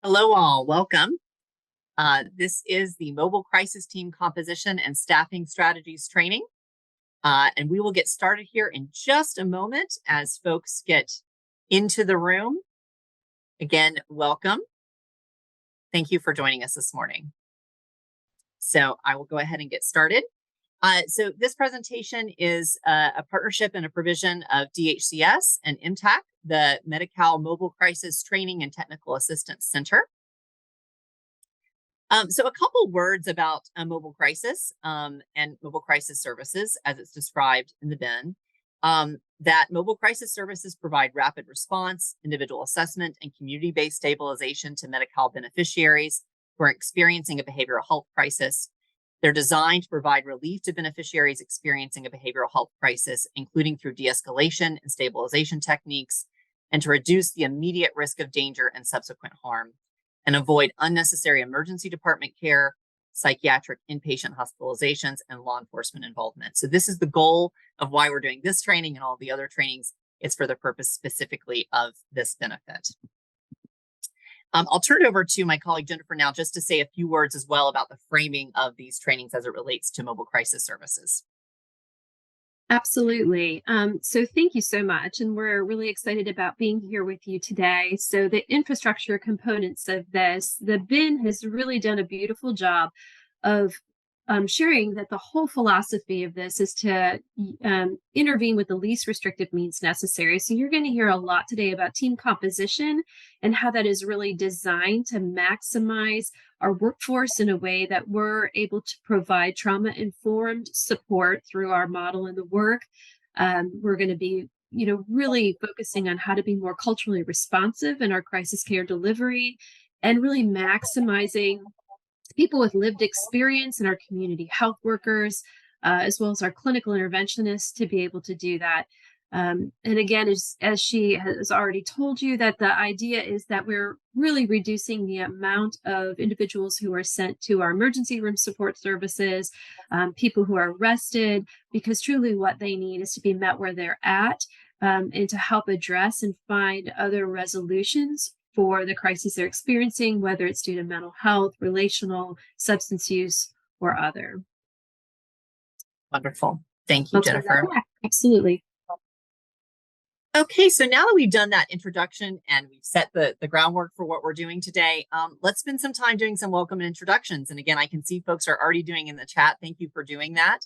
Hello all, welcome. This is the Mobile Crisis Team Composition and Staffing Strategies training. And we will get started here in just a moment as folks get into the room. Again, welcome. Thank you for joining us this morning. So I will go ahead and get started. So this presentation is a partnership and a provision of DHCS and M-TAC, the Medi-Cal Mobile Crisis Training and Technical Assistance Center. So a couple words about a mobile crisis and mobile crisis services as it's described in the BHIN. That mobile crisis services provide rapid response, individual assessment, and community-based stabilization to Medi-Cal beneficiaries who are experiencing a behavioral health crisis. They're designed to provide relief to beneficiaries experiencing a behavioral health crisis, including through de-escalation and stabilization techniques, and to reduce the immediate risk of danger and subsequent harm, and avoid unnecessary emergency department care, psychiatric inpatient hospitalizations, and law enforcement involvement. So this is the goal of why we're doing this training and all the other trainings. It's for the purpose specifically of this benefit. I'll turn it over to my colleague Jennifer now just to say a few words as well about the framing of these trainings as it relates to mobile crisis services. Absolutely. So thank you so much. And we're really excited about being here with you today. So the infrastructure components of this, the BHIN has really done a beautiful job of sharing that the whole philosophy of this is to intervene with the least restrictive means necessary. So you're going to hear a lot today about team composition and how that is really designed to maximize our workforce in a way that we're able to provide trauma-informed support through our model and the work. We're going to be really focusing on how to be more culturally responsive in our crisis care delivery and really maximizing people with lived experience and our community health workers, as well as our clinical interventionists to be able to do that. And again, as she has already told you, that the idea is that we're really reducing the amount of individuals who are sent to our emergency room support services, people who are arrested, because truly what they need is to be met where they're at and to help address and find other resolutions for the crises they're experiencing, whether it's due to mental health, relational, substance use, or other. Wonderful. Thank you, Jennifer. Absolutely. Okay, so now that we've done that introduction and we've set the groundwork for what we're doing today, let's spend some time doing some welcome and introductions. And again, I can see folks are already doing in the chat. Thank you for doing that.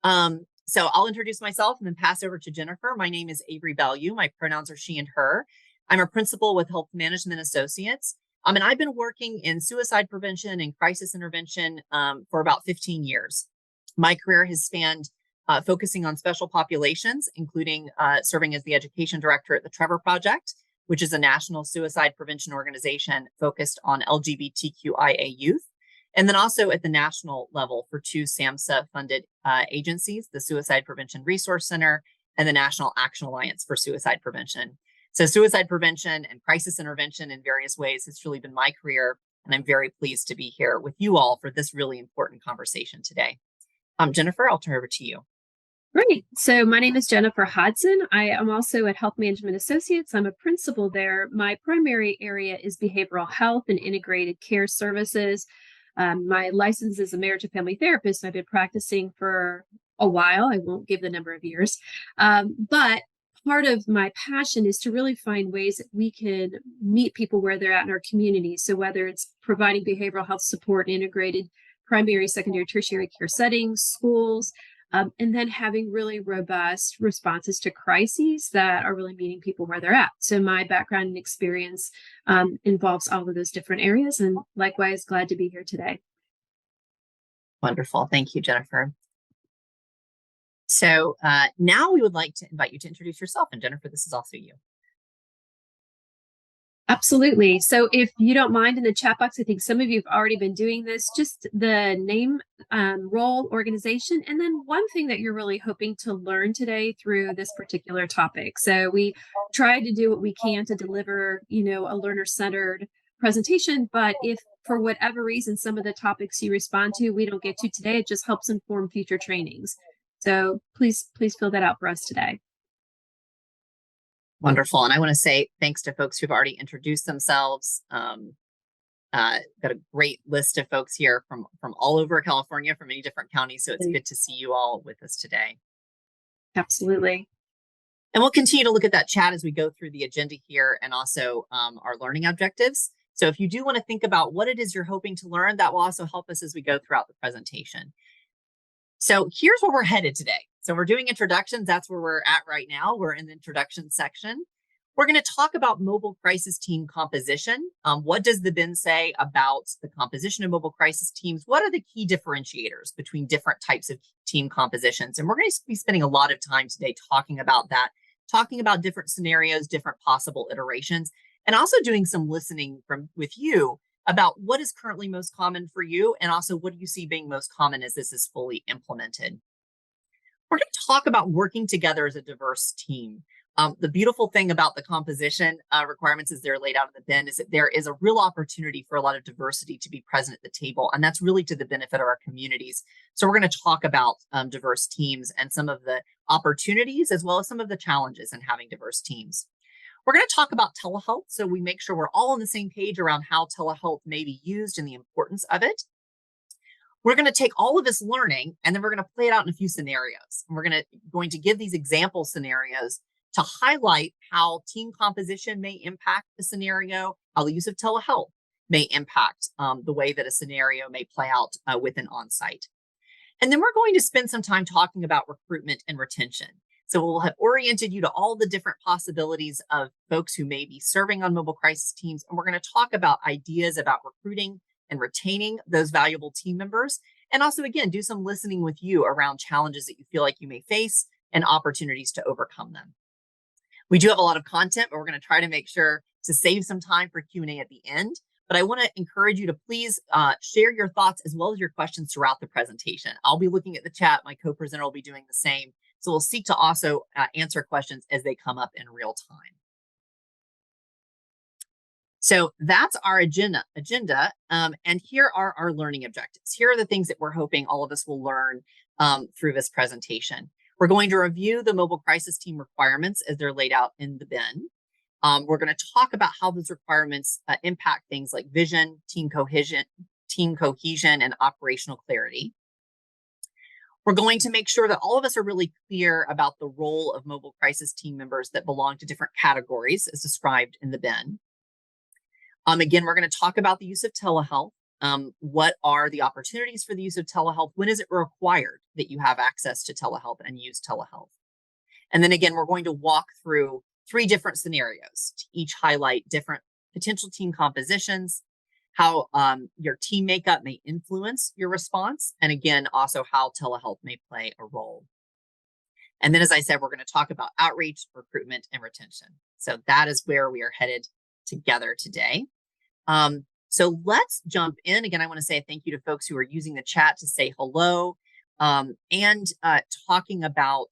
So I'll introduce myself and then pass over to Jennifer. My name is Avery Belyeu. My pronouns are she and her. I'm a principal with Health Management Associates. And I've been working in suicide prevention and crisis intervention for about 15 years. My career has spanned focusing on special populations, including serving as the education director at the Trevor Project, which is a national suicide prevention organization focused on LGBTQIA youth. And then also at the national level for two SAMHSA-funded agencies, the Suicide Prevention Resource Center and the National Action Alliance for Suicide Prevention. So suicide prevention and crisis intervention in various ways has truly been my career, and I'm very pleased to be here with you all for this really important conversation today. Jennifer, I'll turn over to you. Great. So my name is Jennifer Hodgson. I am also at Health Management Associates. I'm a principal there. My primary area is behavioral health and integrated care services. My license is a marriage and family therapist. I've been practicing for a while. I won't give the number of years, but part of my passion is to really find ways that we can meet people where they're at in our community. So whether it's providing behavioral health support in integrated primary, secondary, tertiary care settings, schools, and then having really robust responses to crises that are really meeting people where they're at. So my background and experience involves all of those different areas, and likewise, glad to be here today. Wonderful. Thank you, Jennifer. So now we would like to invite you to introduce yourself. And Jennifer, this is also you. Absolutely. So if you don't mind, in the chat box, I think some of you have already been doing this, just the name, role, organization, and then one thing that you're really hoping to learn today through this particular topic. So we try to do what we can to deliver, a learner-centered presentation, but if for whatever reason some of the topics you respond to we don't get to today, it just helps inform future trainings. So please fill that out for us today. Wonderful. And I want to say thanks to folks who've already introduced themselves. got a great list of folks here from all over California, from many different counties. So it's good to see you all with us today. Absolutely. And we'll continue to look at that chat as we go through the agenda here, and also our learning objectives. So if you do want to think about what it is you're hoping to learn, that will also help us as we go throughout the presentation. So here's where we're headed today. So we're doing introductions. That's where we're at right now. We're in the introduction section. We're going to talk about mobile crisis team composition. What does the BHIN say about the composition of mobile crisis teams? What are the key differentiators between different types of team compositions? And we're going to be spending a lot of time today talking about that, talking about different scenarios, different possible iterations, and also doing some listening with you about what is currently most common for you, and also what do you see being most common as this is fully implemented. We're going to talk about working together as a diverse team. The beautiful thing about the composition requirements as they're laid out in the BHIN is that there is a real opportunity for a lot of diversity to be present at the table, and that's really to the benefit of our communities. So we're going to talk about diverse teams and some of the opportunities as well as some of the challenges in having diverse teams. We're going to talk about telehealth, so we make sure we're all on the same page around how telehealth may be used and the importance of it. We're going to take all of this learning and then we're going to play it out in a few scenarios. And we're going to give these example scenarios to highlight how team composition may impact the scenario, how the use of telehealth may impact the way that a scenario may play out with an on-site. And then we're going to spend some time talking about recruitment and retention. So we'll have oriented you to all the different possibilities of folks who may be serving on mobile crisis teams. And we're going to talk about ideas about recruiting and retaining those valuable team members. And also, again, do some listening with you around challenges that you feel like you may face and opportunities to overcome them. We do have a lot of content, but we're going to try to make sure to save some time for Q&A at the end. But I want to encourage you to please share your thoughts as well as your questions throughout the presentation. I'll be looking at the chat. My co-presenter will be doing the same. So we'll seek to also answer questions as they come up in real time. So that's our agenda. And here are our learning objectives. Here are the things that we're hoping all of us will learn through this presentation. We're going to review the mobile crisis team requirements as they're laid out in the BHIN. We're going to talk about how those requirements impact things like vision, team cohesion, and operational clarity. We're going to make sure that all of us are really clear about the role of mobile crisis team members that belong to different categories as described in the BHIN. Again, we're going to talk about the use of telehealth. What are the opportunities for the use of telehealth? When is it required that you have access to telehealth and use telehealth? And then again, we're going to walk through 3 different scenarios to each highlight different potential team compositions, how your team makeup may influence your response, and again, also how telehealth may play a role. And then, as I said, we're going to talk about outreach, recruitment, and retention. So that is where we are headed together today. So let's jump in. Again, I want to say thank you to folks who are using the chat to say hello and talking about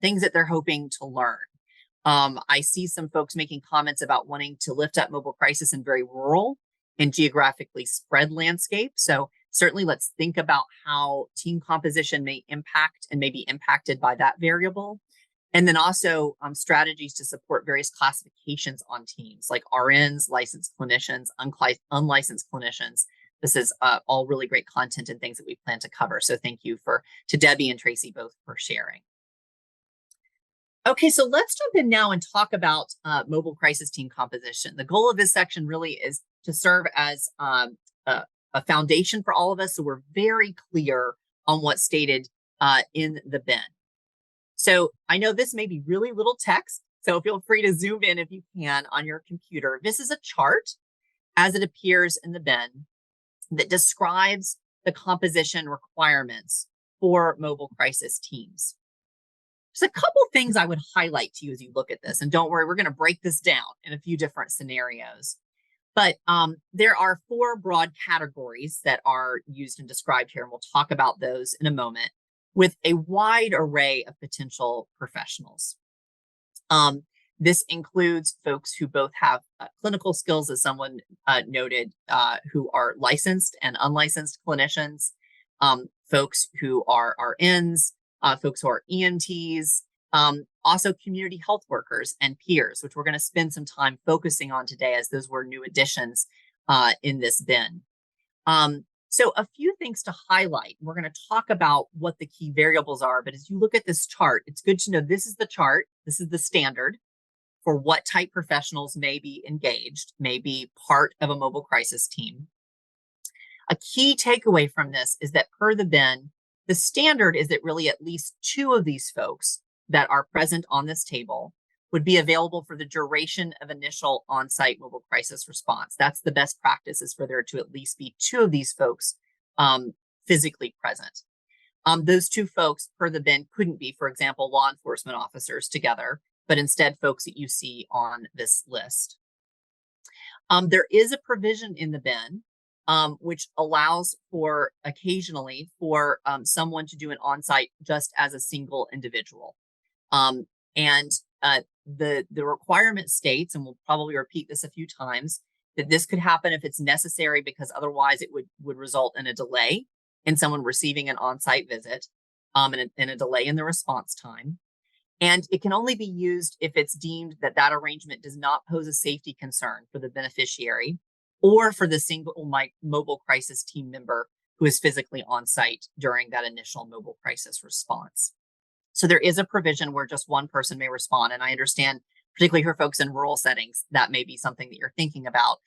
things that they're hoping to learn. I see some folks making comments about wanting to lift up mobile crisis in very rural and geographically spread landscape. So certainly let's think about how team composition may impact and may be impacted by that variable. And then also strategies to support various classifications on teams like RNs, licensed clinicians, unlicensed clinicians. This is all really great content and things that we plan to cover. So thank you to Debbie and Tracy both for sharing. Okay, so let's jump in now and talk about mobile crisis team composition. The goal of this section really is to serve as a foundation for all of us, so we're very clear on what's stated in the BHIN. So I know this may be really little text, so feel free to zoom in if you can on your computer. This is a chart as it appears in the BHIN that describes the composition requirements for mobile crisis teams. There's a couple things I would highlight to you as you look at this, and don't worry, we're going to break this down in a few different scenarios. But there are 4 broad categories that are used and described here, and we'll talk about those in a moment, with a wide array of potential professionals. This includes folks who both have clinical skills, as someone noted, who are licensed and unlicensed clinicians, folks who are RNs, folks who are EMTs, also community health workers and peers, which we're going to spend some time focusing on today, as those were new additions in this bin. So a few things to highlight. We're going to talk about what the key variables are, but as you look at this chart, it's good to know this is the chart. This is the standard for what type professionals may be engaged, may be part of a mobile crisis team. A key takeaway from this is that per the BHIN, the standard is that really at least 2 of these folks that are present on this table would be available for the duration of initial on-site mobile crisis response. That's the best practice, is for there to at least be 2 of these folks physically present. Those 2 folks per the BHIN couldn't be, for example, law enforcement officers together, but instead folks that you see on this list. There is a provision in the BHIN which allows for occasionally for someone to do an on-site just as a single individual. The requirement states, and we'll probably repeat this a few times, that this could happen if it's necessary, because otherwise it would result in a delay in someone receiving an on-site visit, and a delay in the response time. And it can only be used if it's deemed that that arrangement does not pose a safety concern for the beneficiary or for the single mobile crisis team member who is physically on site during that initial mobile crisis response. So there is a provision where just one person may respond. And I understand, particularly for folks in rural settings, that may be something that you're thinking about.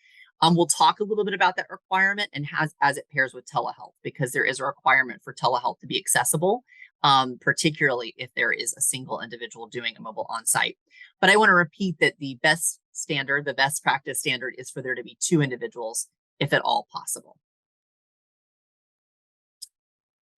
We'll talk a little bit about that requirement and as it pairs with telehealth, because there is a requirement for telehealth to be accessible, particularly if there is a single individual doing a mobile on-site. But I want to repeat that the best standard, the best practice standard, is for there to be 2 individuals, if at all possible.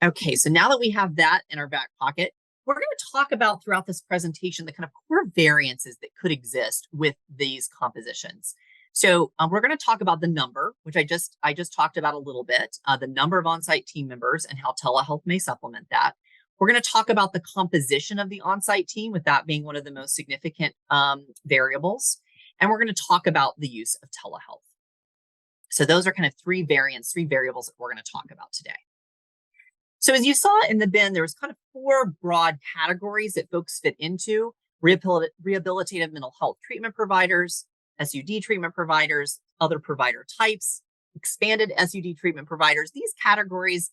Okay, so now that we have that in our back pocket, we're going to talk about throughout this presentation the kind of core variances that could exist with these compositions. So we're going to talk about the number, which I just talked about a little bit, the number of on-site team members and how telehealth may supplement that. We're going to talk about the composition of the on-site team, with that being one of the most significant variables. And we're going to talk about the use of telehealth. So those are kind of 3 variables that we're going to talk about today. So as you saw in the BHIN, there was kind of 4 broad categories that folks fit into: rehabilitative mental health treatment providers, SUD treatment providers, other provider types, expanded SUD treatment providers. These categories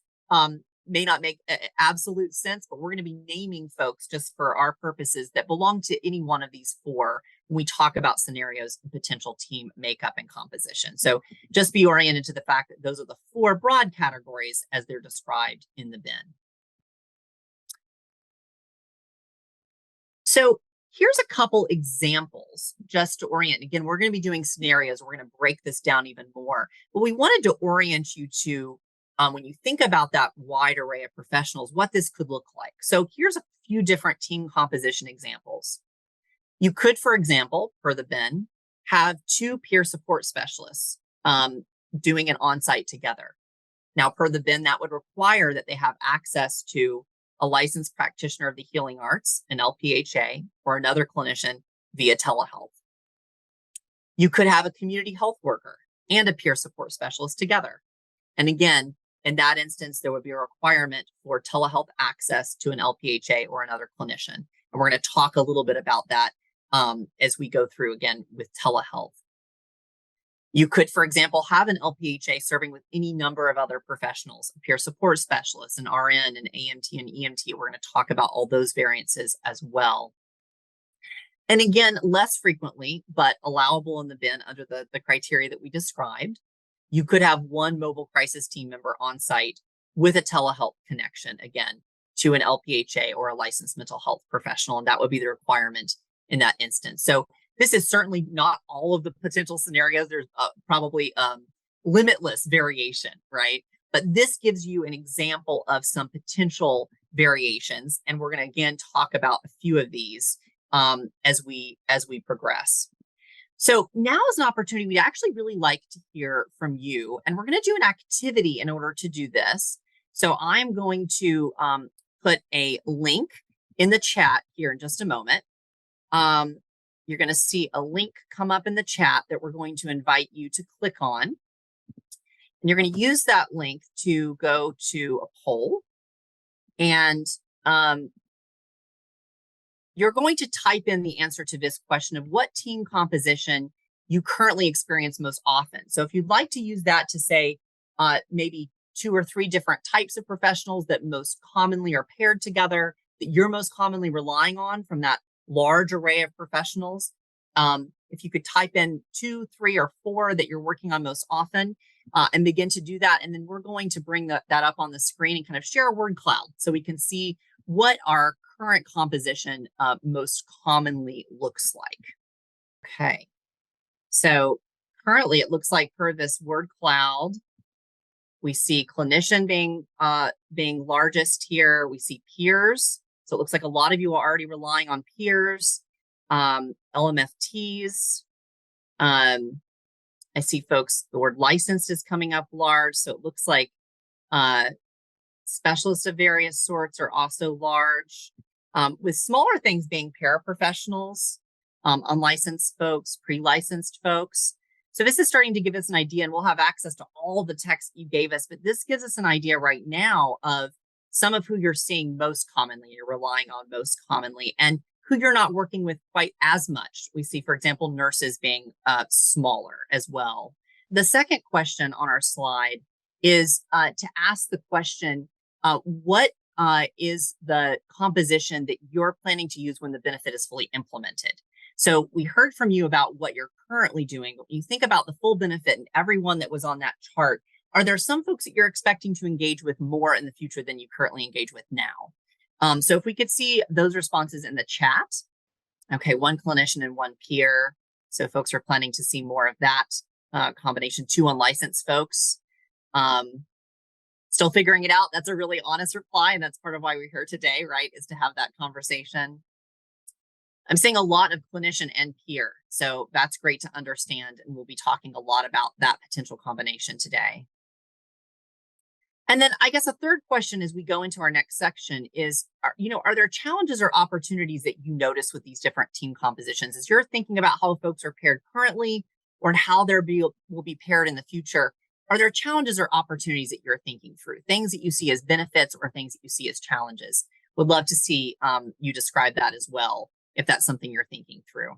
may not make absolute sense, but we're going to be naming folks just for our purposes that belong to any one of these 4 when we talk about scenarios and potential team makeup and composition. So just be oriented to the fact that those are the 4 broad categories as they're described in the BHIN. So here's a couple examples just to orient. Again, we're going to be doing scenarios. We're going to break this down even more, but we wanted to orient you to, when you think about that wide array of professionals, what this could look like. So here's a few different team composition examples. You could, for example, per the BHIN, have 2 peer support specialists doing an on-site together. Now, per the BHIN, that would require that they have access to a licensed practitioner of the healing arts, an LPHA, or another clinician via telehealth. You could have a community health worker and a peer support specialist together. And again, in that instance, there would be a requirement for telehealth access to an LPHA or another clinician. And we're going to talk a little bit about that as we go through again with telehealth. You could, for example, have an LPHA serving with any number of other professionals, a peer support specialist, an RN, an AMT, and EMT. We're going to talk about all those variances as well. And again, less frequently, but allowable in the BHIN under the criteria that we described, you could have 1 mobile crisis team member on site with a telehealth connection, again, to an LPHA or a licensed mental health professional. And that would be the requirement in that instance. So this is certainly not all of the potential scenarios. There's probably limitless variation, right? But this gives you an example of some potential variations. And we're going to, again, talk about a few of these as we progress. So now is an opportunity we'd actually really like to hear from you. And we're going to do an activity in order to do this. So I'm going to put a link in the chat here in just a moment. You're going to see a link come up in the chat that we're going to invite you to click on. And you're going to use that link to go to a poll. And you're going to type in the answer to this question of what team composition you currently experience most often. So if you'd like to use that to say maybe 2 or 3 different types of professionals that most commonly are paired together, that you're most commonly relying on from that large array of professionals. If you could type in 2, 3, or 4 that you're working on most often, and begin to do that. And then we're going to bring that up on the screen and kind of share a word cloud so we can see what our current composition most commonly looks like. Okay. So currently it looks like per this word cloud, we see clinician being largest here. We see peers. So it looks like a lot of you are already relying on peers, LMFTs. I see folks, the word licensed is coming up large. So it looks like specialists of various sorts are also large, with smaller things being paraprofessionals, unlicensed folks, pre-licensed folks. So this is starting to give us an idea, and we'll have access to all the text you gave us, but this gives us an idea right now of some of who you're seeing most commonly, you're relying on most commonly, and who you're not working with quite as much. We see, for example, nurses being smaller as well. The second question on our slide is to ask the question, what is the composition that you're planning to use when the benefit is fully implemented? So we heard from you about what you're currently doing. When you think about the full benefit and everyone that was on that chart, are there some folks that you're expecting to engage with more in the future than you currently engage with now? So if we could see those responses in the chat. Okay, 1 clinician and 1 peer. So folks are planning to see more of that combination. 2 unlicensed folks. Still figuring it out. That's a really honest reply, and that's part of why we're here today, right, is to have that conversation. I'm seeing a lot of clinician and peer, so that's great to understand, and we'll be talking a lot about that potential combination today. And then I guess a third question as we go into our next section is, are there challenges or opportunities that you notice with these different team compositions? As you're thinking about how folks are paired currently or how will be paired in the future, are there challenges or opportunities that you're thinking through? Things that you see as benefits or things that you see as challenges? Would love to see you describe that as well, if that's something you're thinking through.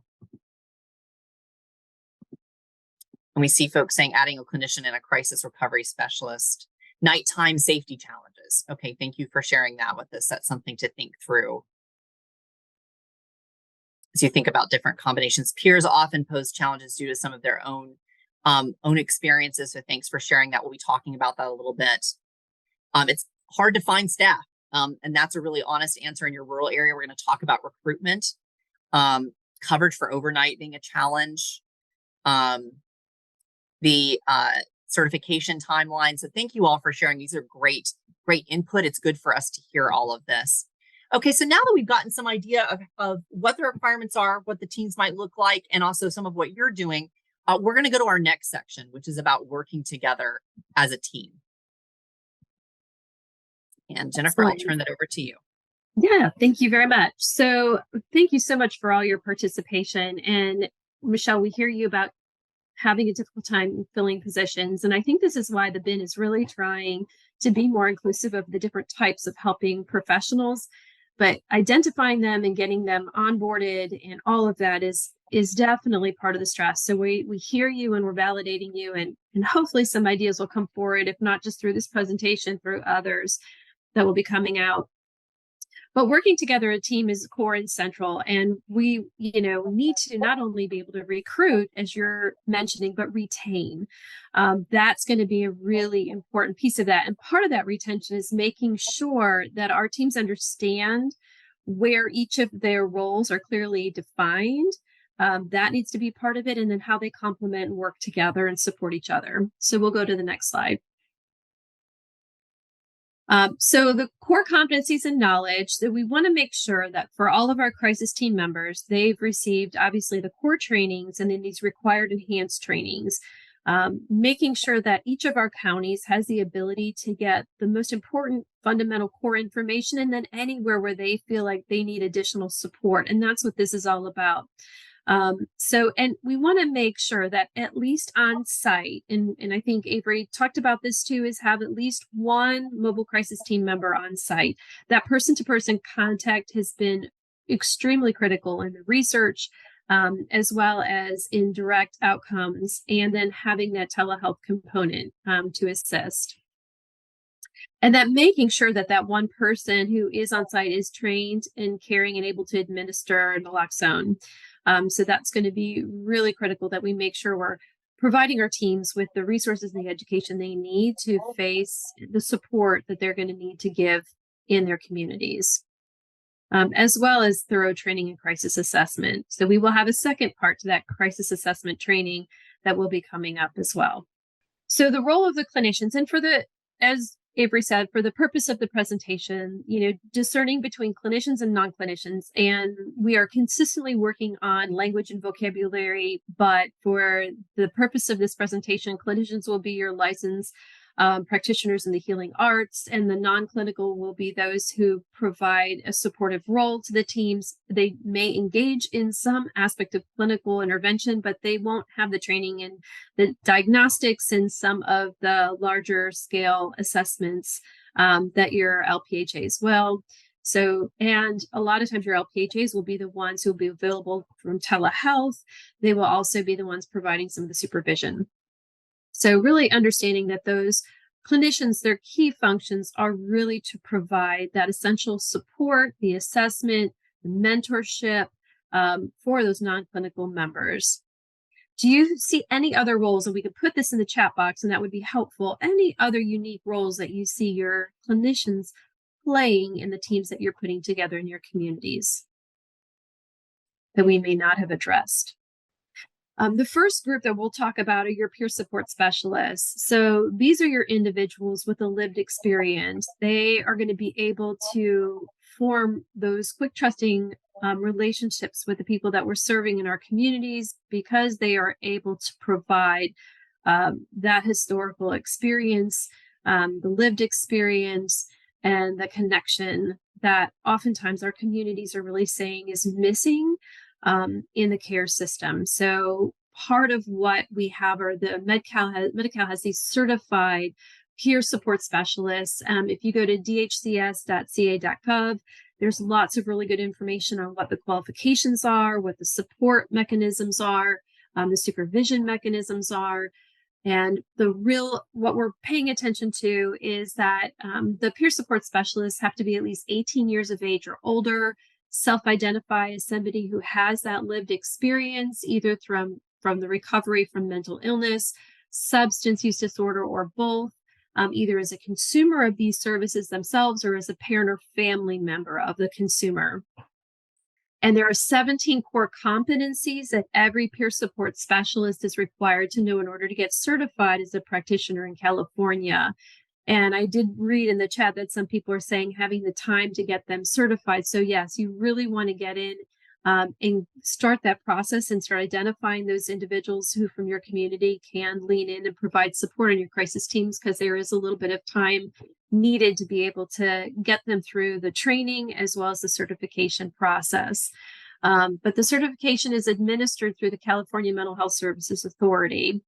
And we see folks saying adding a clinician and a crisis recovery specialist. Nighttime safety challenges. Okay, thank you for sharing that with us. That's something to think through. As you think about different combinations, peers often pose challenges due to some of their own experiences. So thanks for sharing that. We'll be talking about that a little bit. It's hard to find staff. And that's a really honest answer in your rural area. We're going to talk about recruitment, coverage for overnight being a challenge, the certification timeline. So thank you all for sharing. These are great input. It's good for us to hear all of this. Okay, so now that we've gotten some idea of what the requirements are, what the teams might look like, and also some of what you're doing, we're going to go to our next section, which is about working together as a team. And Jennifer, I'll turn that over to you. Yeah, thank you very much. So thank you so much for all your participation. And Michelle, we hear you about having a difficult time filling positions. And I think this is why the BHIN is really trying to be more inclusive of the different types of helping professionals, but identifying them and getting them onboarded and all of that is definitely part of the stress. So we hear you and we're validating you, and hopefully some ideas will come forward, if not just through this presentation, through others that will be coming out. But working together a team is core and central, and we need to not only be able to recruit, as you're mentioning, but retain. That's going to be a really important piece of that. And part of that retention is making sure that our teams understand where each of their roles are clearly defined. That needs to be part of it, and then how they complement and work together and support each other. So we'll go to the next slide. So the core competencies and knowledge that we want to make sure that for all of our crisis team members, they've received obviously the core trainings and then these required enhanced trainings, making sure that each of our counties has the ability to get the most important fundamental core information, and then anywhere where they feel like they need additional support. And that's what this is all about. And we want to make sure that at least on site, and I think Avery talked about this too, is have at least one mobile crisis team member on site. That person-to-person contact has been extremely critical in the research as well as in direct outcomes, and then having that telehealth component to assist. And that making sure that that one person who is on site is trained in caring and able to administer naloxone. So that's going to be really critical that we make sure we're providing our teams with the resources and the education they need to face the support that they're going to need to give in their communities, as well as thorough training and crisis assessment. So we will have a second part to that crisis assessment training that will be coming up as well. So the role of the clinicians, and as Avery said, for the purpose of the presentation, discerning between clinicians and non-clinicians, and we are consistently working on language and vocabulary, but for the purpose of this presentation, clinicians will be your licensed practitioners in the healing arts, and the non-clinical will be those who provide a supportive role to the teams. They may engage in some aspect of clinical intervention, but they won't have the training in the diagnostics and some of the larger scale assessments that your LPHAs will. So, and a lot of times your LPHAs will be the ones who will be available from telehealth. They will also be the ones providing some of the supervision. So really understanding that those clinicians, their key functions are really to provide that essential support, the assessment, the mentorship for those non-clinical members. Do you see any other roles, and we could put this in the chat box and that would be helpful, any other unique roles that you see your clinicians playing in the teams that you're putting together in your communities that we may not have addressed? The first group that we'll talk about are your peer support specialists. So these are your individuals with a lived experience. They are going to be able to form those quick, trusting relationships with the people that we're serving in our communities, because they are able to provide that historical experience, the lived experience, and the connection that oftentimes our communities are really saying is missing in the care system. So part of what we have are the Medi-Cal has these certified peer support specialists. If you go to dhcs.ca.gov, there's lots of really good information on what the qualifications are, what the support mechanisms are, the supervision mechanisms are. And what we're paying attention to is that the peer support specialists have to be at least 18 years of age or older, self-identify as somebody who has that lived experience, either from the recovery from mental illness, substance use disorder, or both, either as a consumer of these services themselves or as a parent or family member of the consumer. And there are 17 core competencies that every peer support specialist is required to know in order to get certified as a practitioner in California. And I did read in the chat that some people are saying having the time to get them certified. So yes, you really want to get in and start that process and start identifying those individuals who from your community can lean in and provide support on your crisis teams, because there is a little bit of time needed to be able to get them through the training as well as the certification process. But the certification is administered through the California Mental Health Services Authority.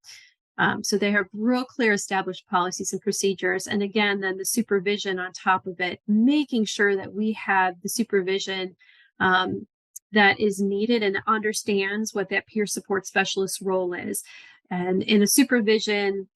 So they have real clear established policies and procedures. And again, then the supervision on top of it, making sure that we have the supervision that is needed and understands what that peer support specialist role is. And in a supervision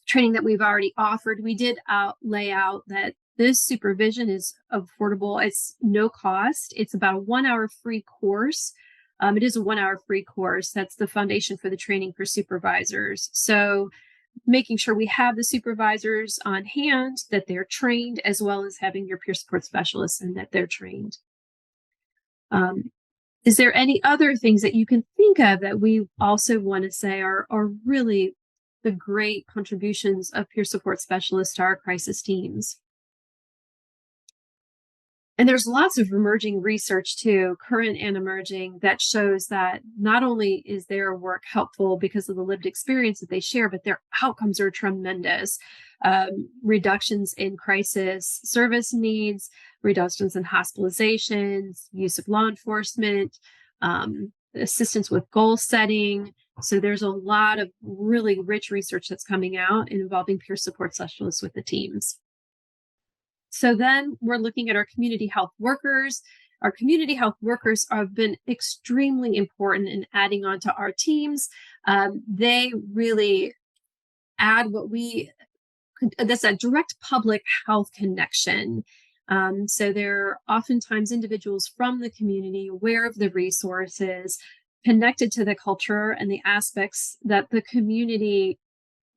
training that we've already offered, we did lay out that this supervision is affordable. It's no cost. It's about a 1 hour free course. It is a 1 hour free course. That's the foundation for the training for supervisors. So making sure we have the supervisors on hand, that they're trained, as well as having your peer support specialists and that they're trained. Is there any other things that you can think of that we also want to say are really the great contributions of peer support specialists to our crisis teams? And there's lots of emerging research too, current and emerging, that shows that not only is their work helpful because of the lived experience that they share, but their outcomes are tremendous. Reductions in crisis service needs, reductions in hospitalizations, use of law enforcement, assistance with goal setting. So there's a lot of really rich research that's coming out involving peer support specialists with the teams. So then we're looking at our community health workers. our community health workers have been extremely important in adding on to our teams. They really add that's a direct public health connection. So they're oftentimes individuals from the community aware of the resources, connected to the culture and the aspects that the community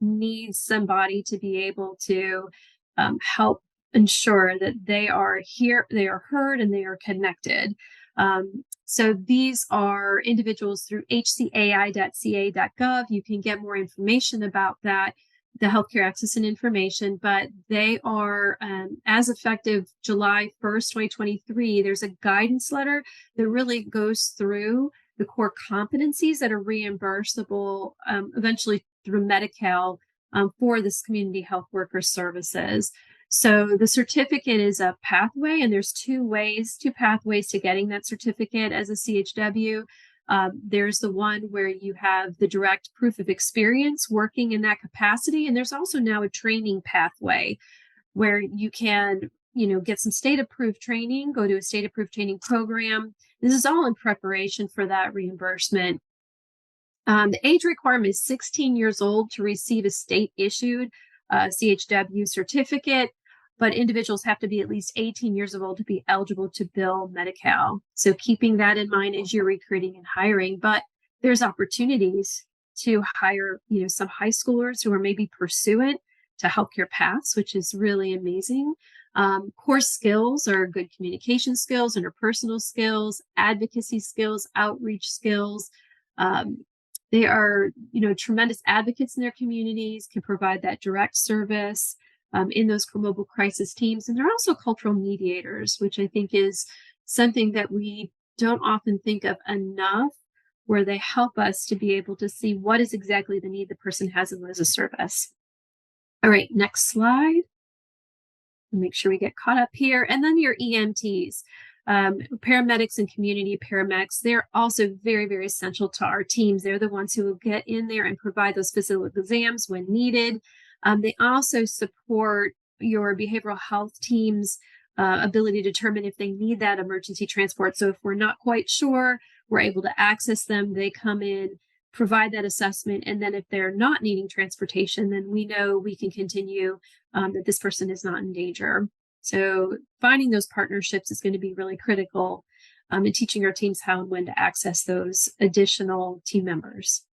needs somebody to be able to help ensure that they are here, they are heard, and they are connected. So these are individuals through hcai.ca.gov. You can get more information about that, the healthcare access and information, but they are, as effective July 1st, 2023, there's a guidance letter that really goes through the core competencies that are reimbursable eventually through Medi-Cal for this community health worker services. So the certificate is a pathway, and there's two pathways to getting that certificate as a CHW. There's the one where you have the direct proof of experience working in that capacity. And there's also now a training pathway where you can, get some state approved training, go to a state approved training program. This is all in preparation for that reimbursement. The age requirement is 16 years old to receive a state issued CHW certificate, but individuals have to be at least 18 years old to be eligible to bill Medi-Cal. So keeping that in mind as you're recruiting and hiring, but there's opportunities to hire, some high schoolers who are maybe pursuant to healthcare paths, which is really amazing. Core skills are good communication skills, interpersonal skills, advocacy skills, outreach skills. They are, tremendous advocates in their communities, can provide that direct service in those mobile crisis teams. And they're also cultural mediators, which I think is something that we don't often think of enough, where they help us to be able to see what is exactly the need the person has and what is a service. All right, next slide. Make sure we get caught up here. And then your EMTs. Paramedics and community paramedics, they're also very, very essential to our teams. They're the ones who will get in there and provide those physical exams when needed. They also support your behavioral health team's ability to determine if they need that emergency transport. So if we're not quite sure, we're able to access them. They come in, provide that assessment, and then if they're not needing transportation, then we know we can continue that this person is not in danger. So finding those partnerships is going to be really critical in teaching our teams how and when to access those additional team members.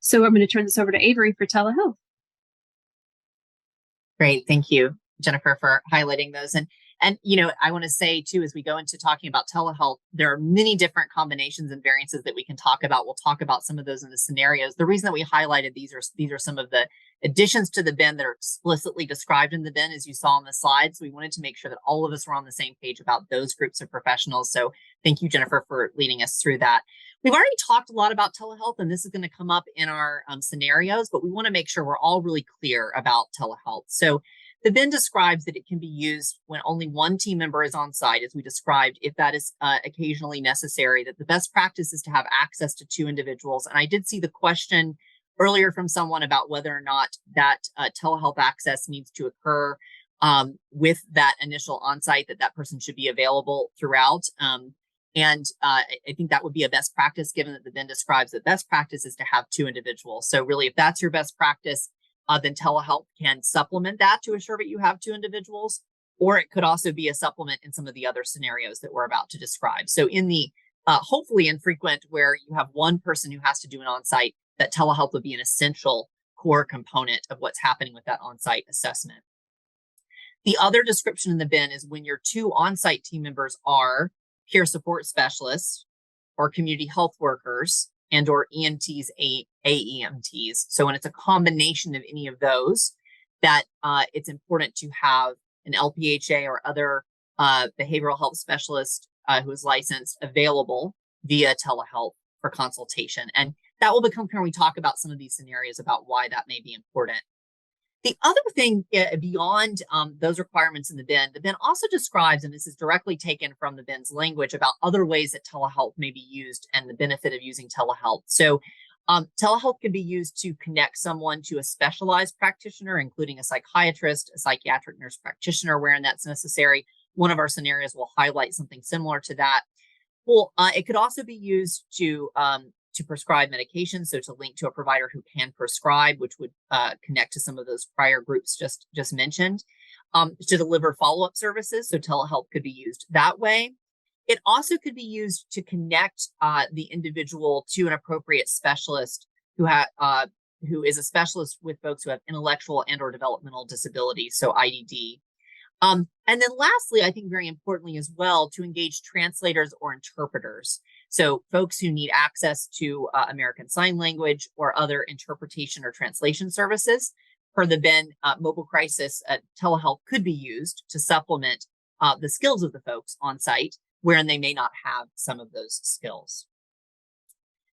So I'm going to turn this over to Avery for telehealth. Great. Thank you, Jennifer, for highlighting those. And I want to say too, as we go into talking about telehealth, there are many different combinations and variances that we can talk about. We'll talk about some of those in the scenarios. The reason that we highlighted these are some of the additions to the BHIN that are explicitly described in the BHIN, as you saw on the slides. We wanted to make sure that all of us were on the same page about those groups of professionals. So thank you, Jennifer, for leading us through that. We've already talked a lot about telehealth, and this is going to come up in our scenarios, but we want to make sure we're all really clear about telehealth. So the BHIN describes that it can be used when only one team member is on site, as we described, if that is occasionally necessary, that the best practice is to have access to two individuals. And I did see the question earlier from someone about whether or not that telehealth access needs to occur with that initial on-site, that person should be available throughout. And I think that would be a best practice, given that the BHIN describes that best practice is to have two individuals. So really, if that's your best practice, then telehealth can supplement that to ensure that you have two individuals, or it could also be a supplement in some of the other scenarios that we're about to describe. So in the hopefully infrequent where you have one person who has to do an on-site, that telehealth would be an essential core component of what's happening with that on-site assessment. The other description in the BHIN is when your two on-site team members are peer support specialists or community health workers and or EMTs, AEMTs. So when it's a combination of any of those, that it's important to have an LPHA or other behavioral health specialist who is licensed available via telehealth for consultation. And that will become clear when we talk about some of these scenarios about why that may be important. The other thing beyond those requirements in the BHIN also describes, and this is directly taken from the BHIN's language, about other ways that telehealth may be used and the benefit of using telehealth. So telehealth can be used to connect someone to a specialized practitioner, including a psychiatrist, a psychiatric nurse practitioner, wherein that's necessary, one of our scenarios will highlight something similar to that. Well, it could also be used to prescribe medication, so to link to a provider who can prescribe, which would connect to some of those prior groups just mentioned, to deliver follow-up services, so telehealth could be used that way. It also could be used to connect the individual to an appropriate specialist who is a specialist with folks who have intellectual and or developmental disabilities, so IDD. And then lastly, I think very importantly as well, to engage translators or interpreters. So folks who need access to American Sign Language or other interpretation or translation services. For the BHIN mobile crisis, telehealth could be used to supplement the skills of the folks on site, wherein they may not have some of those skills.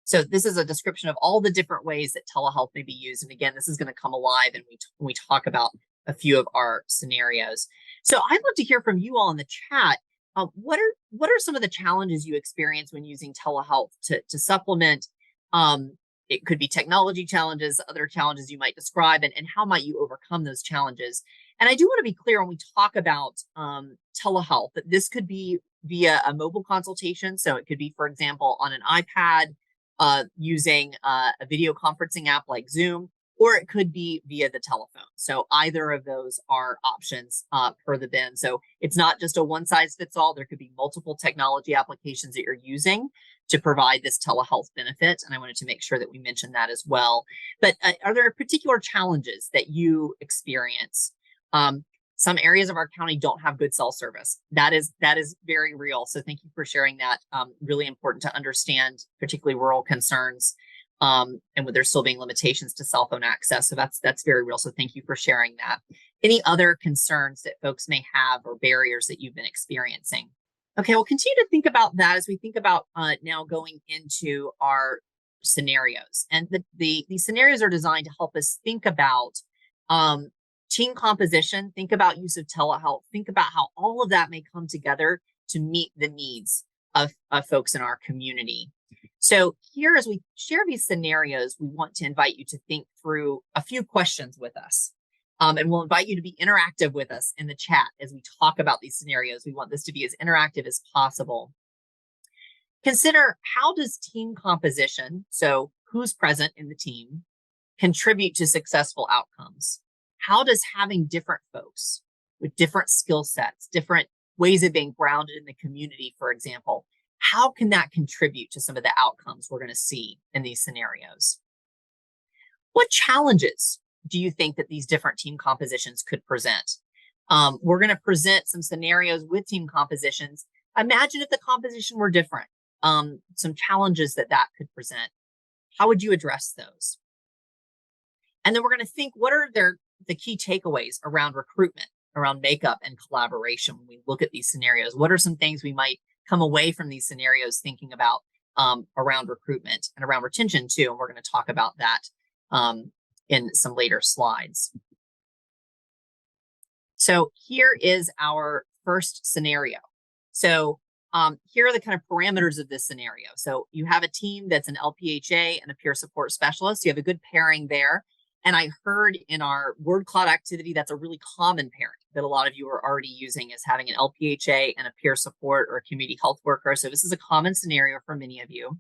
So this is a description of all the different ways that telehealth may be used. And again, this is going to come alive and when we talk about a few of our scenarios. So I'd love to hear from you all in the chat. What are some of the challenges you experience when using telehealth to supplement? It could be technology challenges, other challenges you might describe, and how might you overcome those challenges? And I do want to be clear when we talk about telehealth that this could be via a mobile consultation. So it could be, for example, on an iPad using a video conferencing app like Zoom, or it could be via the telephone. So either of those are options per the BHIN. So it's not just a one size fits all. There could be multiple technology applications that you're using to provide this telehealth benefit. And I wanted to make sure that we mentioned that as well. But are there particular challenges that you experience? Some areas of our county don't have good cell service. That is very real. So thank you for sharing that. Really important to understand, particularly rural concerns. And with there still being limitations to cell phone access. So that's very real. So thank you for sharing that. Any other concerns that folks may have or barriers that you've been experiencing? Okay, we'll continue to think about that as we think about now going into our scenarios. And these scenarios are designed to help us think about team composition, think about use of telehealth, think about how all of that may come together to meet the needs of folks in our community. So here, as we share these scenarios, we want to invite you to think through a few questions with us. And we'll invite you to be interactive with us in the chat as we talk about these scenarios. We want this to be as interactive as possible. Consider, how does team composition, so who's present in the team, contribute to successful outcomes? How does having different folks with different skill sets, different ways of being grounded in the community, for example, how can that contribute to some of the outcomes we're going to see in these scenarios? What challenges do you think that these different team compositions could present? We're going to present some scenarios with team compositions. Imagine if the composition were different, some challenges that could present. How would you address those? And then we're going to think, what are the key takeaways around recruitment, around makeup and collaboration when we look at these scenarios? What are some things we might come away from these scenarios thinking about around recruitment and around retention too? And we're going to talk about that in some later slides. So here is our first scenario. So here are the kind of parameters of this scenario. So you have a team that's an LPHA and a peer support specialist. You have a good pairing there. And I heard in our word cloud activity, that's a really common pairing that a lot of you are already using, is having an LPHA and a peer support or a community health worker. So this is a common scenario for many of you.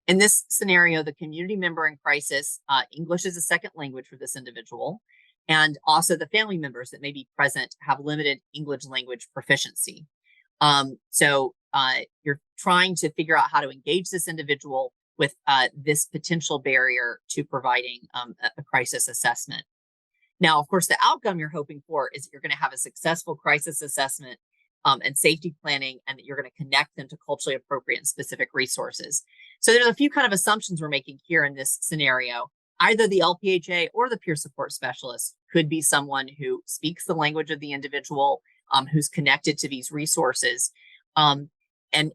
In this scenario, the community member in crisis, English is a second language for this individual. And also the family members that may be present have limited English language proficiency. So you're trying to figure out how to engage this individual with this potential barrier to providing a crisis assessment. Now, of course, the outcome you're hoping for is that you're going to have a successful crisis assessment and safety planning, and that you're going to connect them to culturally appropriate and specific resources. So there's a few kind of assumptions we're making here in this scenario. Either the LPHA or the peer support specialist could be someone who speaks the language of the individual, who's connected to these resources. And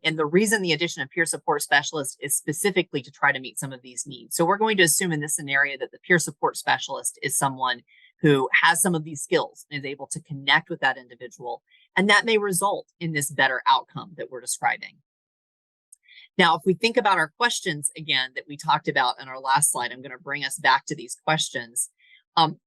the reason the addition of peer support specialist is specifically to try to meet some of these needs. So we're going to assume in this scenario that the peer support specialist is someone who has some of these skills and is able to connect with that individual. And that may result in this better outcome that we're describing. Now, if we think about our questions again that we talked about in our last slide, I'm going to bring us back to these questions.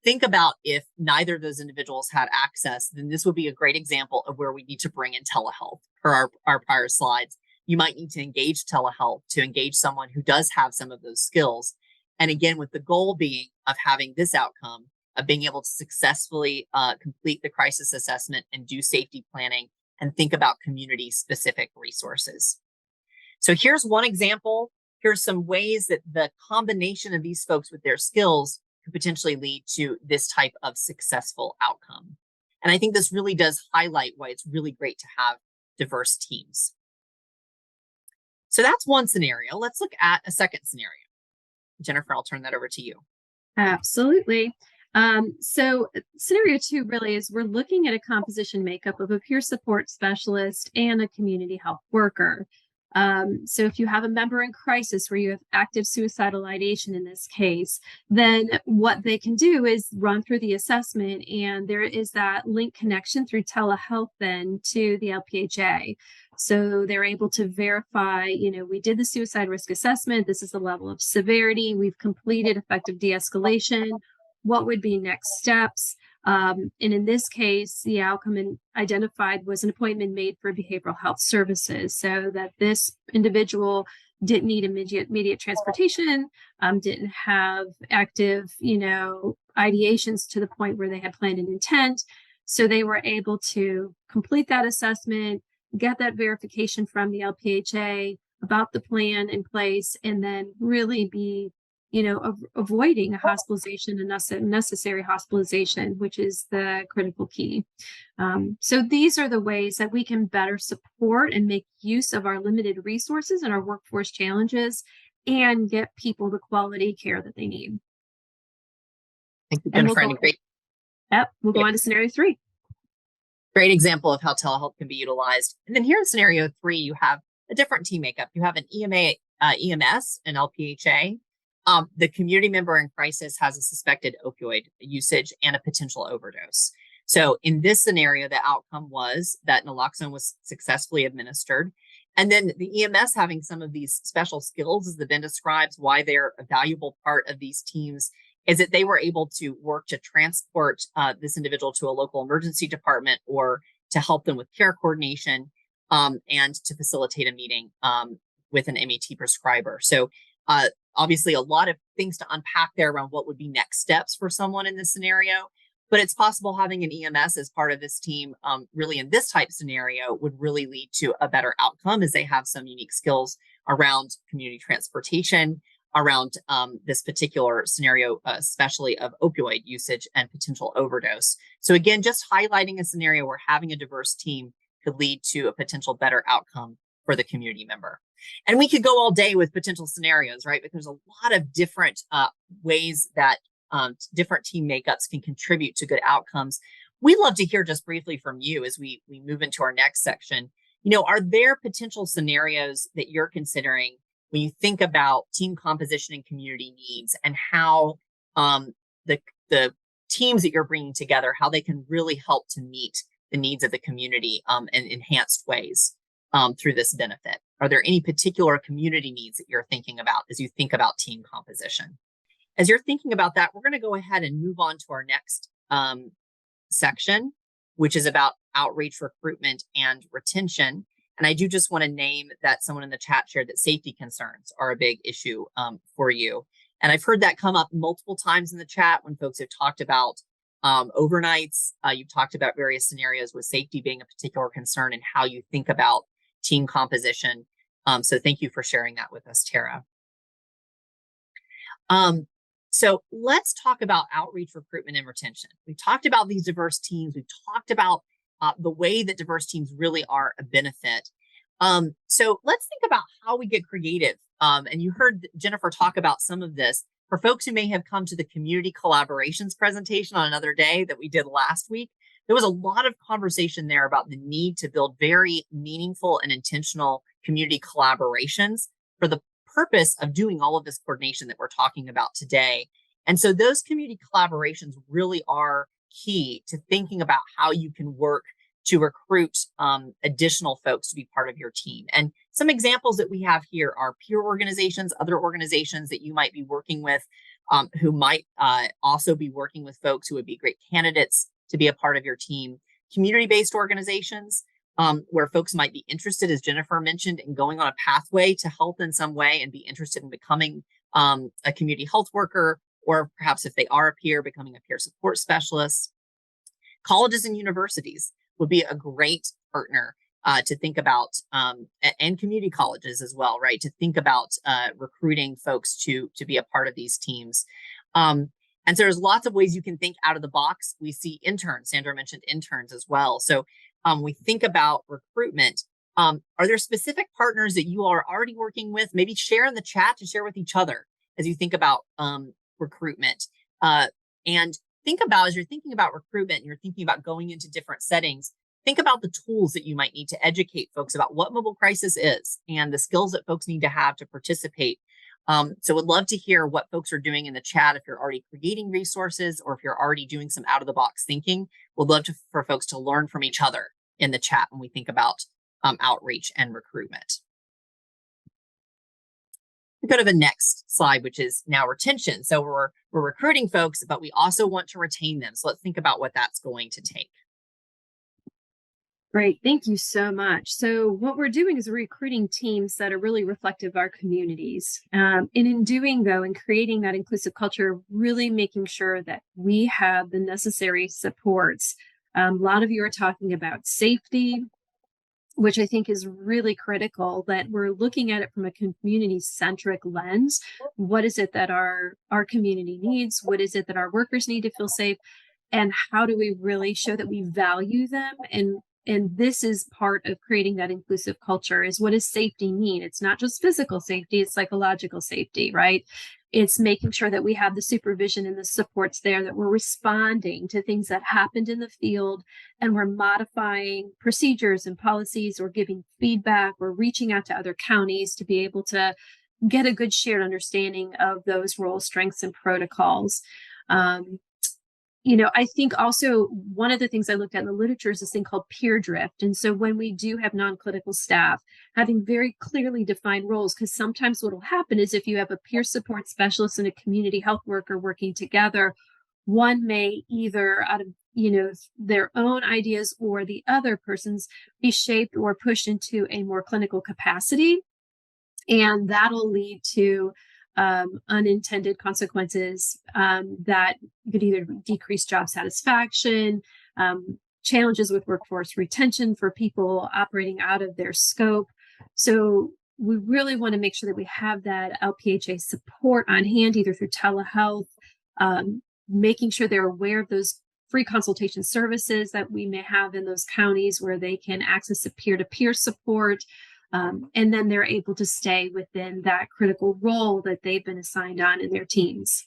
Think about if neither of those individuals had access, then this would be a great example of where we need to bring in telehealth. Per our prior slides, you might need to engage telehealth to engage someone who does have some of those skills. And again, with the goal being of having this outcome of being able to successfully complete the crisis assessment and do safety planning and think about community specific resources. So here's one example. Here's some ways that the combination of these folks with their skills could potentially lead to this type of successful outcome. And I think this really does highlight why it's really great to have diverse teams. So that's one scenario. Let's look at a second scenario. Jennifer, I'll turn that over to you. Absolutely. So scenario 2 really is we're looking at a composition makeup of a peer support specialist and a community health worker. So if you have a member in crisis where you have active suicidal ideation in this case, then what they can do is run through the assessment, and there is that link connection through telehealth then to the LPHA. So they're able to verify, we did the suicide risk assessment. This is the level of severity. We've completed effective de-escalation. What would be next steps? And in this case, the outcome identified was an appointment made for behavioral health services, so that this individual didn't need immediate transportation, didn't have active, ideations to the point where they had planned an intent. So they were able to complete that assessment, get that verification from the LPHA about the plan in place, and then really be avoiding a hospitalization, a necessary hospitalization, which is the critical key. So these are the ways that we can better support and make use of our limited resources and our workforce challenges and get people the quality care that they need. Thank you, Jennifer. We'll go on to scenario 3. Great example of how telehealth can be utilized. And then here in scenario 3, you have a different team makeup. You have an EMS, an LPHA. The community member in crisis has a suspected opioid usage and a potential overdose. So in this scenario, the outcome was that naloxone was successfully administered. And then the EMS having some of these special skills, as the BHIN describes, why they're a valuable part of these teams, is that they were able to work to transport this individual to a local emergency department or to help them with care coordination and to facilitate a meeting with an MET prescriber. So obviously, a lot of things to unpack there around what would be next steps for someone in this scenario, but it's possible having an EMS as part of this team really in this type scenario would really lead to a better outcome, as they have some unique skills around community transportation, around this particular scenario, especially of opioid usage and potential overdose. So again, just highlighting a scenario where having a diverse team could lead to a potential better outcome for the community member. And we could go all day with potential scenarios, right? But there's a lot of different ways that different team makeups can contribute to good outcomes. We'd love to hear just briefly from you as we move into our next section. Are there potential scenarios that you're considering when you think about team composition and community needs, and how the teams that you're bringing together, how they can really help to meet the needs of the community in enhanced ways through this benefit? Are there any particular community needs that you're thinking about as you think about team composition? As you're thinking about that, we're going to go ahead and move on to our next section, which is about outreach, recruitment, and retention. And I do just want to name that someone in the chat shared that safety concerns are a big issue for you. And I've heard that come up multiple times in the chat when folks have talked about overnights. You've talked about various scenarios with safety being a particular concern and how you think about team composition. So thank you for sharing that with us, Tara. So let's talk about outreach, recruitment, and retention. We've talked about these diverse teams. We've talked about the way that diverse teams really are a benefit. So let's think about how we get creative. And you heard Jennifer talk about some of this. For folks who may have come to the community collaborations presentation on another day that we did last week, there was a lot of conversation there about the need to build very meaningful and intentional community collaborations for the purpose of doing all of this coordination that we're talking about today. And so those community collaborations really are key to thinking about how you can work to recruit additional folks to be part of your team. And some examples that we have here are peer organizations, other organizations that you might be working with, who might also be working with folks who would be great candidates to be a part of your team. Community-based organizations, where folks might be interested, as Jennifer mentioned, in going on a pathway to health in some way and be interested in becoming a community health worker, or perhaps if they are a peer, becoming a peer support specialist. Colleges and universities would be a great partner to think about, and community colleges as well, right? To think about recruiting folks to be a part of these teams. And so there's lots of ways you can think out of the box. We see interns. Sandra mentioned interns as well. So we think about recruitment. Are there specific partners that you are already working with? Maybe share in the chat to share with each other as you think about recruitment. And think about, as you're thinking about recruitment, and you're thinking about going into different settings, think about the tools that you might need to educate folks about what mobile crisis is and the skills that folks need to have to participate. So would love to hear what folks are doing in the chat, if you're already creating resources or if you're already doing some out of the box thinking. Would love for folks to learn from each other in the chat when we think about outreach and recruitment. We go to the next slide, which is now retention. So we're recruiting folks, but we also want to retain them. So let's think about what that's going to take. Great. Thank you so much. So what we're doing is recruiting teams that are really reflective of our communities. And in doing, though, and creating that inclusive culture, really making sure that we have the necessary supports. A lot of you are talking about safety, which I think is really critical, that we're looking at it from a community-centric lens. What is it that our community needs? What is it that our workers need to feel safe? And how do we really show that we value them? And this is part of creating that inclusive culture. Is what does safety mean? It's not just physical safety, it's psychological safety, right? It's making sure that we have the supervision and the supports there, that we're responding to things that happened in the field, and we're modifying procedures and policies, or giving feedback, or reaching out to other counties to be able to get a good shared understanding of those role strengths and protocols. I think also one of the things I looked at in the literature is this thing called peer drift. And so when we do have non-clinical staff, having very clearly defined roles, because sometimes what will happen is if you have a peer support specialist and a community health worker working together, one may either out of their own ideas or the other person's be shaped or pushed into a more clinical capacity. And that'll lead to unintended consequences that could either decrease job satisfaction, challenges with workforce retention for people operating out of their scope. So we really want to make sure that we have that LPHA support on hand, either through telehealth, making sure they're aware of those free consultation services that we may have in those counties where they can access a peer-to-peer support. And then they're able to stay within that critical role that they've been assigned on in their teams.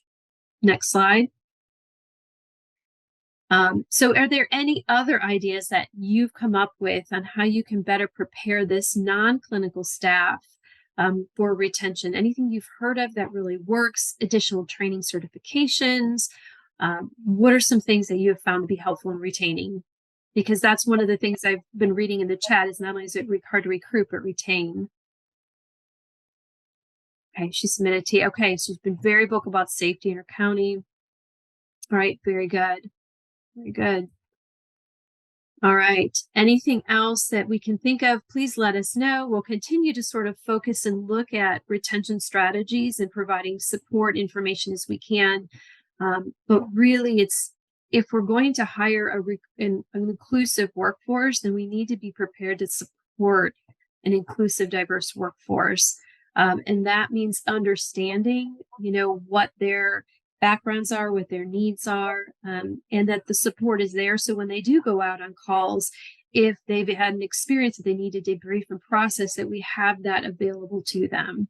Next slide. So are there any other ideas that you've come up with on how you can better prepare this non-clinical staff for retention? Anything you've heard of that really works? Additional training certifications? What are some things that you have found to be helpful in retaining? Because that's one of the things I've been reading in the chat, is not only is it hard to recruit, but retain. Okay, she submitted T. Okay, so she's been very vocal about safety in her county. All right, very good. Very good. All right, anything else that we can think of, please let us know. We'll continue to sort of focus and look at retention strategies and providing support information as we can. But really, if we're going to hire an inclusive workforce, then we need to be prepared to support an inclusive, diverse workforce. And that means understanding, what their backgrounds are, what their needs are, and that the support is there. So when they do go out on calls, if they've had an experience that they need to debrief and process, that we have that available to them.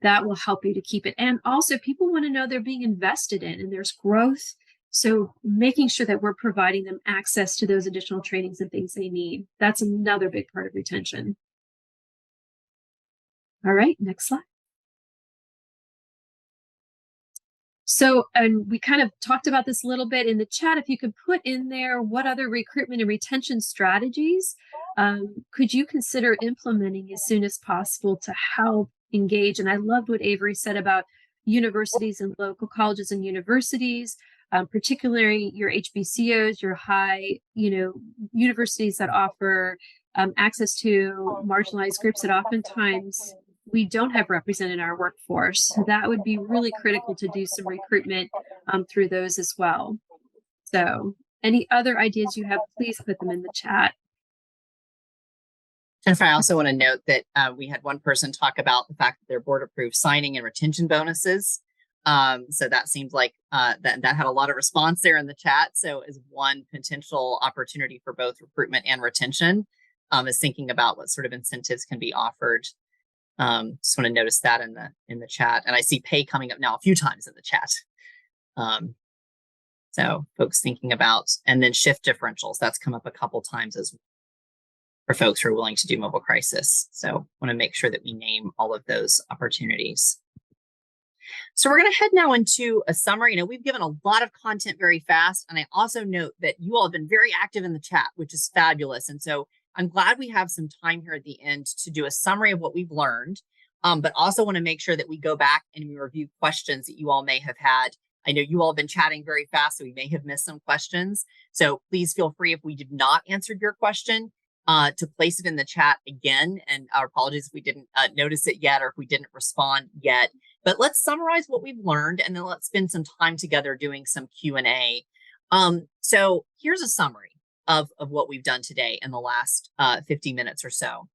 That will help you to keep it. And also, people want to know they're being invested in and there's growth. So making sure that we're providing them access to those additional trainings and things they need. That's another big part of retention. All right, next slide. So, and we kind of talked about this a little bit in the chat. If you could put in there what other recruitment and retention strategies could you consider implementing as soon as possible to help engage? And I loved what Avery said about universities and local colleges and universities, particularly your HBCUs, your high, universities that offer access to marginalized groups that oftentimes we don't have represented in our workforce. So that would be really critical to do some recruitment through those as well. So any other ideas you have, please put them in the chat. Jennifer, I also want to note that we had one person talk about the fact that their board approved signing and retention bonuses. So that seems like that had a lot of response there in the chat. So as one potential opportunity for both recruitment and retention is thinking about what sort of incentives can be offered. Just want to notice that in the chat. And I see pay coming up now a few times in the chat. So folks thinking about, and then shift differentials, that's come up a couple times as well for folks who are willing to do mobile crisis. So want to make sure that we name all of those opportunities. So we're going to head now into a summary. We've given a lot of content very fast. And I also note that you all have been very active in the chat, which is fabulous. And so I'm glad we have some time here at the end to do a summary of what we've learned, but also want to make sure that we go back and we review questions that you all may have had. I know you all have been chatting very fast, so we may have missed some questions. So please feel free, if we did not answer your question, to place it in the chat again. And our apologies if we didn't notice it yet, or if we didn't respond yet. But let's summarize what we've learned, and then let's spend some time together doing some Q&A. So here's a summary of what we've done today in the last 50 minutes or so.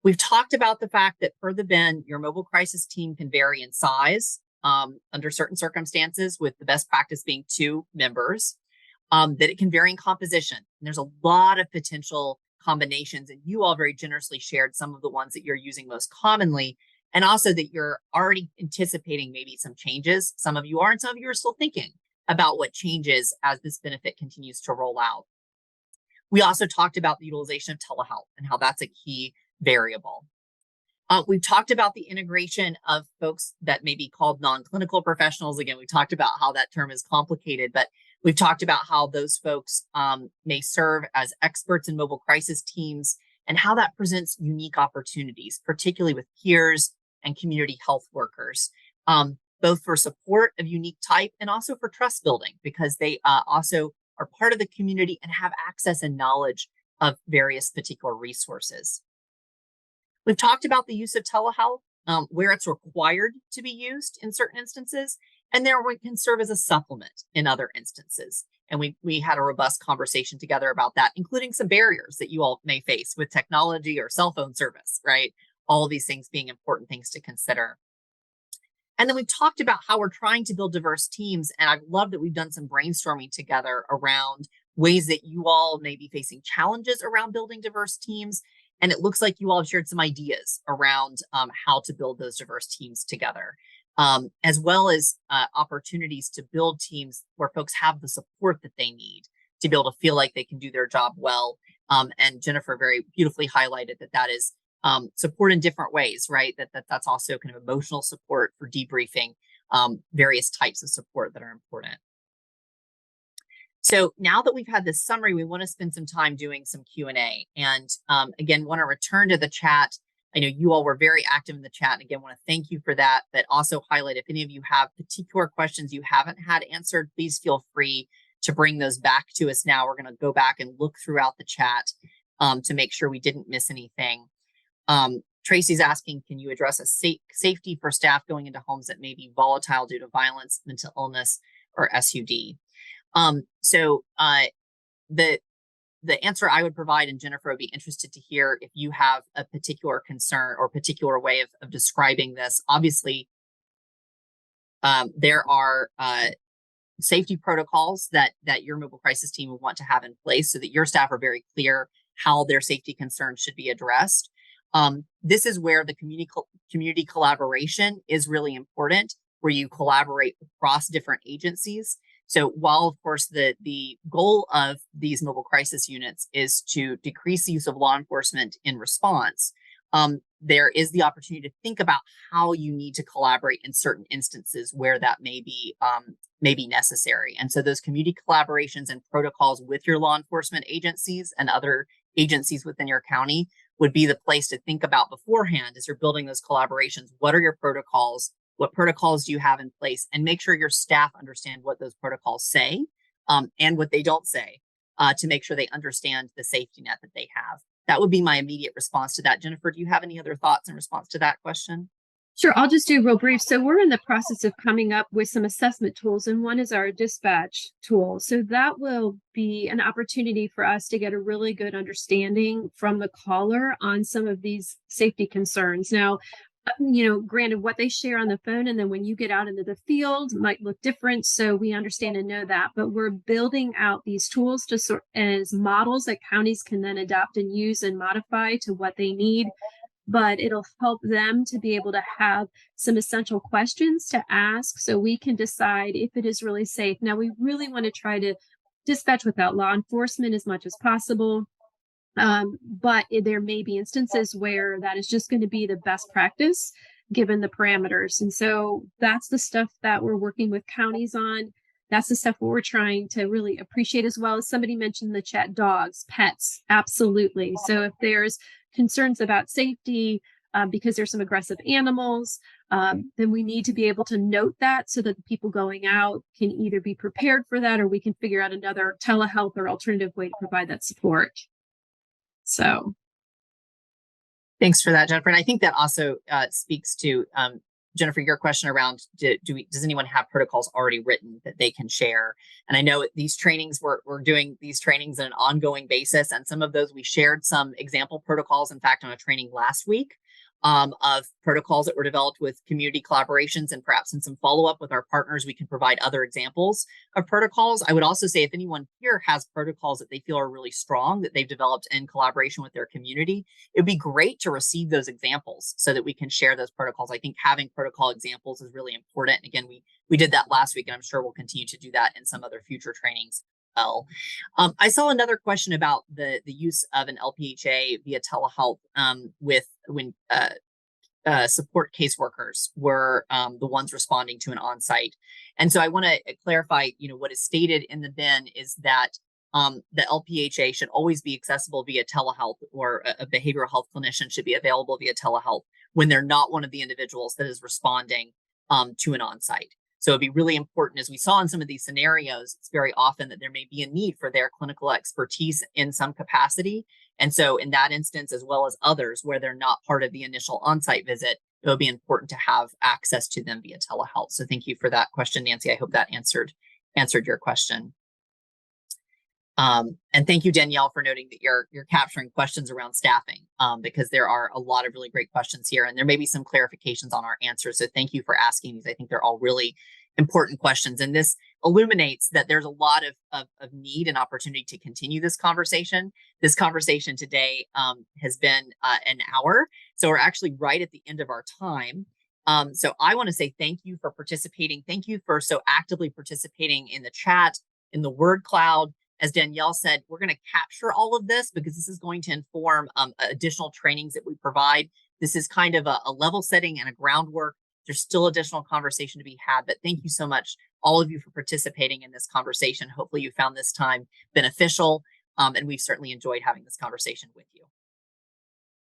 We've talked about the fact that per the BHIN, your mobile crisis team can vary in size under certain circumstances, with the best practice being 2 members, that it can vary in composition. And there's a lot of potential combinations, and you all very generously shared some of the ones that you're using most commonly, and also that you're already anticipating maybe some changes. Some of you are, and some of you are still thinking about what changes as this benefit continues to roll out. We also talked about the utilization of telehealth and how that's a key variable. We've talked about the integration of folks that may be called non-clinical professionals. Again, we talked about how that term is complicated, but we've talked about how those folks may serve as experts in mobile crisis teams, and how that presents unique opportunities, particularly with peers and community health workers, both for support of unique type and also for trust building, because they also are part of the community and have access and knowledge of various particular resources. We've talked about the use of telehealth, where it's required to be used in certain instances, and there it can serve as a supplement in other instances. And we had a robust conversation together about that, including some barriers that you all may face with technology or cell phone service, right? All of these things being important things to consider. And then we've talked about how we're trying to build diverse teams. And I love that we've done some brainstorming together around ways that you all may be facing challenges around building diverse teams. And it looks like you all have shared some ideas around how to build those diverse teams together, as well as opportunities to build teams where folks have the support that they need to be able to feel like they can do their job well. And Jennifer very beautifully highlighted that is support in different ways, right? That's also kind of emotional support for debriefing, various types of support that are important. So now that we've had this summary, we want to spend some time doing some Q&A. And again, want to return to the chat. I know you all were very active in the chat. And again, want to thank you for that, but also highlight if any of you have particular questions you haven't had answered, please feel free to bring those back to us now. We're going to go back and look throughout the chat to make sure we didn't miss anything. Tracy's asking, can you address a safety for staff going into homes that may be volatile due to violence, mental illness, or SUD? So the answer I would provide, and Jennifer would be interested to hear if you have a particular concern or particular way of describing this. Obviously, there are safety protocols that your mobile crisis team would want to have in place so that your staff are very clear how their safety concerns should be addressed. This is where the community collaboration is really important, where you collaborate across different agencies. So while, of course, the goal of these mobile crisis units is to decrease the use of law enforcement in response, there is the opportunity to think about how you need to collaborate in certain instances where that may be necessary. And so those community collaborations and protocols with your law enforcement agencies and other agencies within your county would be the place to think about beforehand as you're building those collaborations. What are your protocols? What protocols do you have in place? And make sure your staff understand what those protocols say and what they don't say to make sure they understand the safety net that they have. That would be my immediate response to that. Jennifer, do you have any other thoughts in response to that question? Sure, I'll just do real brief. So we're in the process of coming up with some assessment tools, and one is our dispatch tool. So that will be an opportunity for us to get a really good understanding from the caller on some of these safety concerns. Now, granted, what they share on the phone and then when you get out into the field might look different. So we understand and know that, but we're building out these tools to sort as models that counties can then adopt and use and modify to what they need. But it'll help them to be able to have some essential questions to ask so we can decide if it is really safe. Now, we really want to try to dispatch without law enforcement as much as possible. But there may be instances where that is just going to be the best practice given the parameters. And so that's the stuff that we're working with counties on. That's the stuff we're trying to really appreciate, as well as somebody mentioned in the chat, dogs, pets, absolutely. So if there's concerns about safety because there's some aggressive animals, then we need to be able to note that so that the people going out can either be prepared for that or we can figure out another telehealth or alternative way to provide that support. So thanks for that, Jennifer. And I think that also speaks to Jennifer, your question around does anyone have protocols already written that they can share? And I know these trainings, we're doing these trainings on an ongoing basis. And some of those we shared some example protocols, in fact, on a training last week of protocols that were developed with community collaborations, and perhaps in some follow-up with our partners, we can provide other examples of protocols. I would also say if anyone here has protocols that they feel are really strong that they've developed in collaboration with their community, it would be great to receive those examples so that we can share those protocols. I think having protocol examples is really important. And again, we did that last week, and I'm sure we'll continue to do that in some other future trainings. Well, I saw another question about the use of an LPHA via telehealth when support caseworkers were the ones responding to an on-site. And so I want to clarify, what is stated in the BHIN is that the LPHA should always be accessible via telehealth, or a behavioral health clinician should be available via telehealth when they're not one of the individuals that is responding to an on-site. So it'd be really important, as we saw in some of these scenarios, it's very often that there may be a need for their clinical expertise in some capacity. And so in that instance, as well as others where they're not part of the initial on-site visit, it would be important to have access to them via telehealth. So thank you for that question, Nancy. I hope that answered your question. And thank you, Danielle, for noting that you're capturing questions around staffing, because there are a lot of really great questions here, and there may be some clarifications on our answers. So thank you for asking these. I think they're all really important questions. And this illuminates that there's a lot of need and opportunity to continue this conversation. This conversation today has been an hour. So we're actually right at the end of our time. So I want to say thank you for participating. Thank you for so actively participating in the chat, in the word cloud. As Danielle said, we're going to capture all of this because this is going to inform additional trainings that we provide. This is kind of a level setting and a groundwork. There's still additional conversation to be had, but thank you so much, all of you, for participating in this conversation. Hopefully you found this time beneficial, and we've certainly enjoyed having this conversation with you.